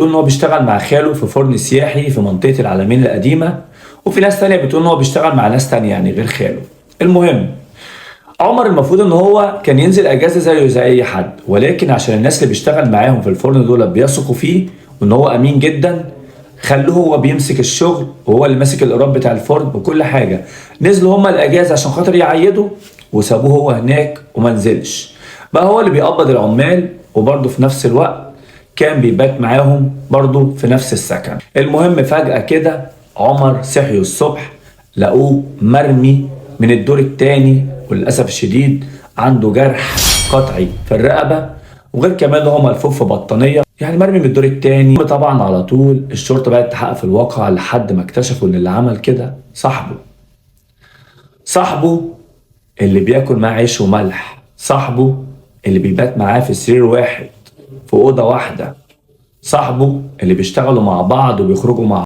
بتقول ان هو بيشتغل مع خاله في فرن سياحي في منطقة العلمين القديمة، وفي ناس تانية بتقول ان هو بيشتغل مع ناس تانية يعني غير خاله. المهم، عمر المفروض ان هو كان ينزل اجازة زيه زي اي حد، ولكن عشان الناس اللي بيشتغل معاهم في الفرن دول بيثقوا فيه وان هو امين جدا، خلوه هو بيمسك الشغل وهو اللي ماسك الايراد بتاع الفرن وكل حاجة. نزلوا هما الاجازة عشان خاطر يعيدوا، وسابوه هو هناك وما نزلش. بقى هو اللي بيقبض العمال، وبرضه في نفس الوقت كان بيبات معاهم برضه في نفس السكن. المهم فجأة كده عمر صحيوا الصبح لقوه مرمي من الدور التاني، وللأسف الشديد عنده جرح قطعي في الرقبة، وغير كمان هو ملفوف في بطانية، يعني مرمي من الدور التاني. طبعا على طول الشرطة بقت تحقق في الواقع لحد ما اكتشفوا ان اللي عمل كده صاحبه اللي بياكل معاه عيش وملح، صاحبه اللي بيبات معاه في سرير واحد في أوضة واحدة، صاحبه اللي بيشتغلوا مع بعض وبيخرجوا مع